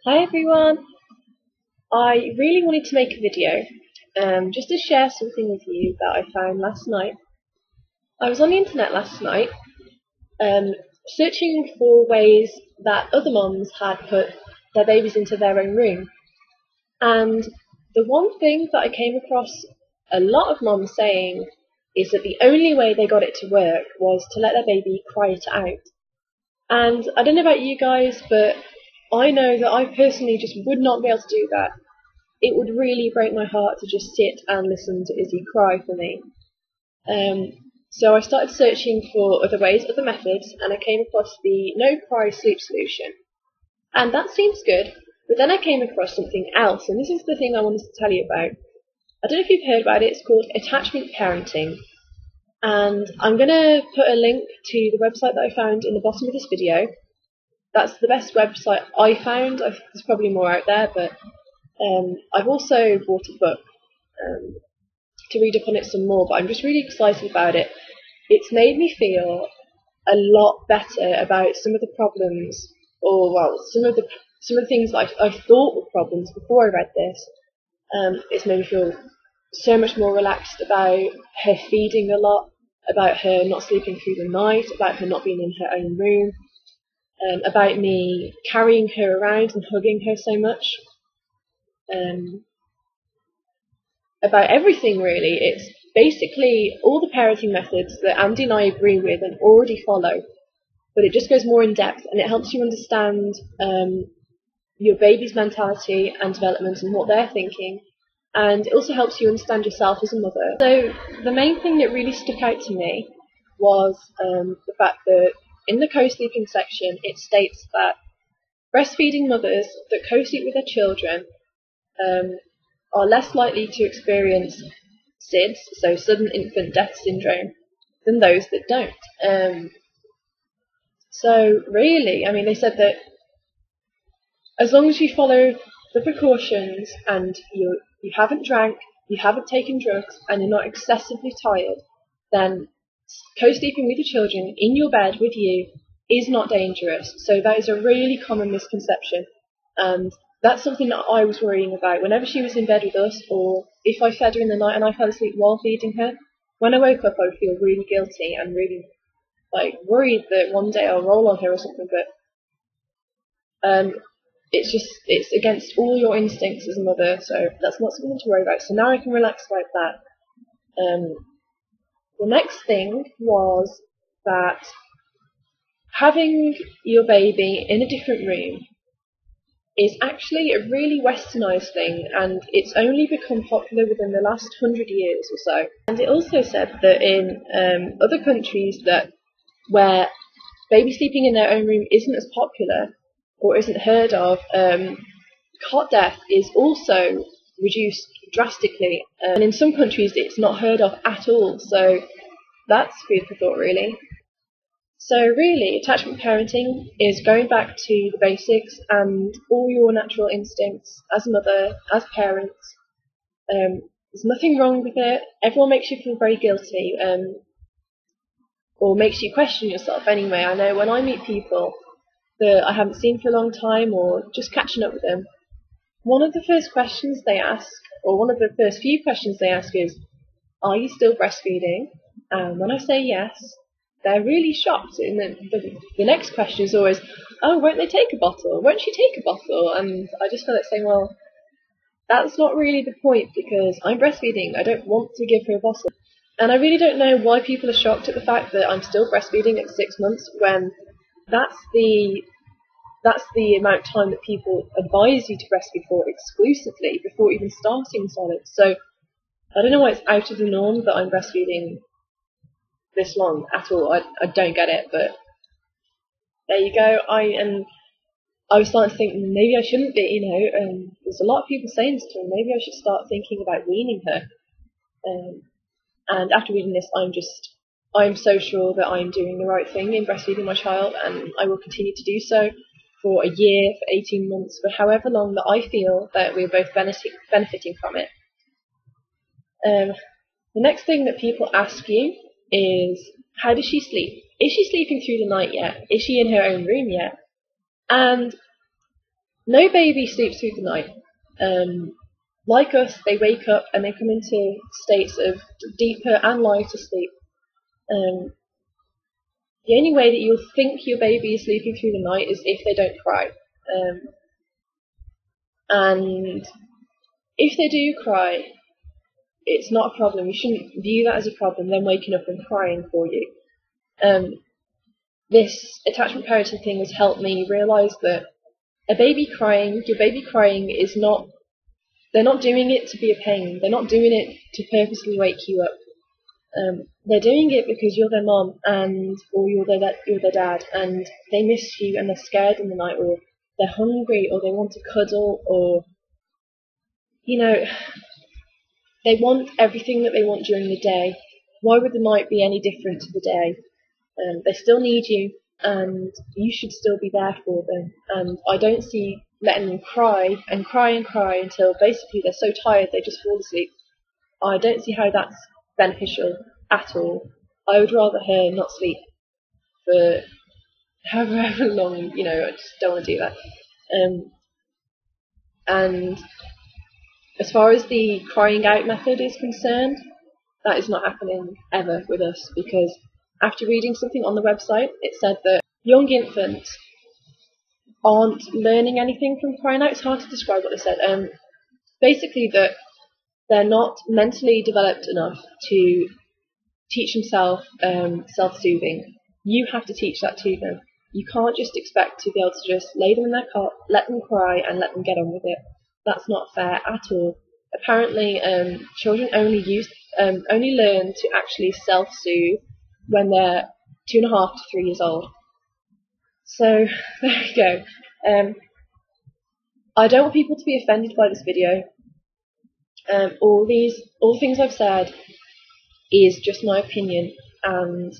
Hi everyone! I really wanted to make a video just to share something with you that I found last night. I was on the internet last night searching for ways that other mums had put their babies into their own room, and the one thing that I came across a lot of mums saying is that the only way they got it to work was to let their baby cry it out. And I don't know about you guys, but I know that I personally just would not be able to do that. It would really break my heart to just sit and listen to Izzy cry for me. So I started searching for other ways, other methods, and I came across the no cry sleep solution. And that seems good, but then I came across something else, and this is the thing I wanted to tell you about. I don't know if you've heard about it, it's called attachment parenting. And I'm going to put a link to the website that I found in the bottom of this video. That's the best website I found. There's probably more out there, but I've also bought a book to read up on it some more, but I'm just really excited about it. It's made me feel a lot better about some of the problems, or well, some of the things that I thought were problems before I read this. It's made me feel so much more relaxed about her feeding a lot, about her not sleeping through the night, about her not being in her own room, about me carrying her around and hugging her so much. About everything really. It's basically all the parenting methods that Andy and I agree with and already follow, but it just goes more in depth and it helps you understand your baby's mentality and development and what they're thinking, and it also helps you understand yourself as a mother. So the main thing that really stuck out to me was the fact that in the co-sleeping section it states that breastfeeding mothers that co-sleep with their children are less likely to experience SIDS, so sudden infant death syndrome, than those that don't. So really, I mean, they said that as long as you follow the precautions and you haven't drank, you haven't taken drugs, and you're not excessively tired, then co-sleeping with your children in your bed with you is not dangerous. So that is a really common misconception, and that's something that I was worrying about. Whenever she was in bed with us, or if I fed her in the night and I fell asleep while feeding her, when I woke up I would feel really guilty and really worried that one day I'll roll on her or something, but it's against all your instincts as a mother, so that's not something to worry about. So now I can relax about that. The next thing was that having your baby in a different room is actually a really westernised thing, and it's only become popular within the last 100 years or so. And it also said that in other countries where baby sleeping in their own room isn't as popular or isn't heard of, cot death is also reduced drastically, and in some countries it's not heard of at all, so that's food for thought really. So really, attachment parenting is going back to the basics and all your natural instincts as a mother, as parents. There's nothing wrong with it. Everyone makes you feel very guilty, or makes you question yourself anyway. I know when I meet people that I haven't seen for a long time or just catching up with them, one of the first questions they ask, or one of the first few questions they ask is, are you still breastfeeding? And when I say yes, they're really shocked. And then the next question is always, oh, won't they take a bottle? Won't she take a bottle? And I just feel like saying, well, that's not really the point, because I'm breastfeeding. I don't want to give her a bottle. And I really don't know why people are shocked at the fact that I'm still breastfeeding at 6 months, when that's the amount of time that people advise you to breastfeed for exclusively before even starting solids. So I don't know why it's out of the norm that I'm breastfeeding this long at all. I don't get it, but there you go. I was starting to think maybe I shouldn't be, there's a lot of people saying this to me, maybe I should start thinking about weaning her. And after reading this, I'm so sure that I'm doing the right thing in breastfeeding my child, and I will continue to do so for a year, for 18 months, for however long that I feel that we're both benefiting from it. The next thing that people ask you is, how does she sleep? Is she sleeping through the night yet? Is she in her own room yet? And No baby sleeps through the night. Like us, they wake up and they come into states of deeper and lighter sleep. Um, the only way that you'll think your baby is sleeping through the night is if they don't cry. And if they do cry, it's not a problem. You shouldn't view that as a problem, them waking up and crying for you. This attachment parenting thing has helped me realise that your baby crying is not, they're not doing it to be a pain. They're not doing it to purposely wake you up. They're doing it because you're their mom or you're their dad, and they miss you and they're scared in the night, or they're hungry, or they want to cuddle, or they want everything that they want during the day. Why would the night be any different to the day? They still need you, and you should still be there for them. And I don't see letting them cry and cry and cry until basically they're so tired they just fall asleep. I don't see how that's beneficial at all. I would rather her not sleep for however long, I just don't want to do that. And as far as the crying out method is concerned, that is not happening ever with us, because after reading something on the website, it said that young infants aren't learning anything from crying out. It's hard to describe what they said. Basically that they're not mentally developed enough to teach themselves self-soothing. You have to teach that to them. You can't just expect to be able to just lay them in their cot, let them cry, and let them get on with it. That's not fair at all. Apparently, children only learn to actually self-soothe when they're 2.5 to 3 years old. So there we go. I don't want people to be offended by this video. All the things I've said is just my opinion, and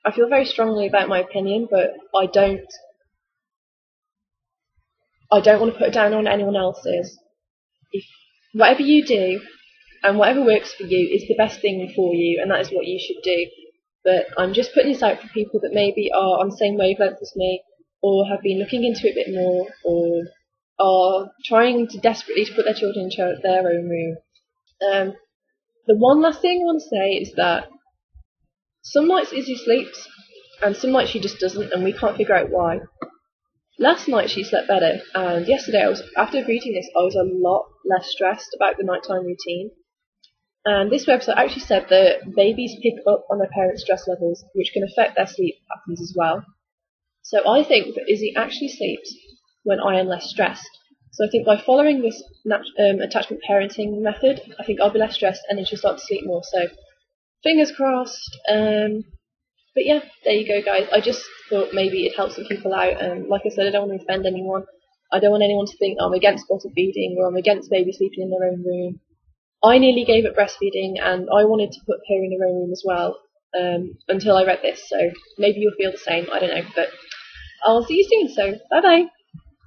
I feel very strongly about my opinion, but I don't want to put it down on anyone else's. If whatever you do and whatever works for you is the best thing for you, and that is what you should do. But I'm just putting this out for people that maybe are on the same wavelength as me, or have been looking into it a bit more, or are trying to desperately to put their children in their own room. The one last thing I want to say is that some nights Izzy sleeps, and some nights she just doesn't, and we can't figure out why. Last night she slept better, and yesterday, after reading this, I was a lot less stressed about the nighttime routine. And this website actually said that babies pick up on their parents' stress levels, which can affect their sleep patterns as well. So I think that Izzy actually sleeps when I am less stressed. So I think by following this attachment parenting method, I think I'll be less stressed and then she'll start to sleep more. So fingers crossed. But yeah, there you go, guys. I just thought maybe it helped some people out. Like I said, I don't want to offend anyone. I don't want anyone to think I'm against bottle feeding or I'm against babies sleeping in their own room. I nearly gave up breastfeeding, and I wanted to put her in her own room as well, until I read this. So maybe you'll feel the same. I don't know, but I'll see you soon. So bye bye.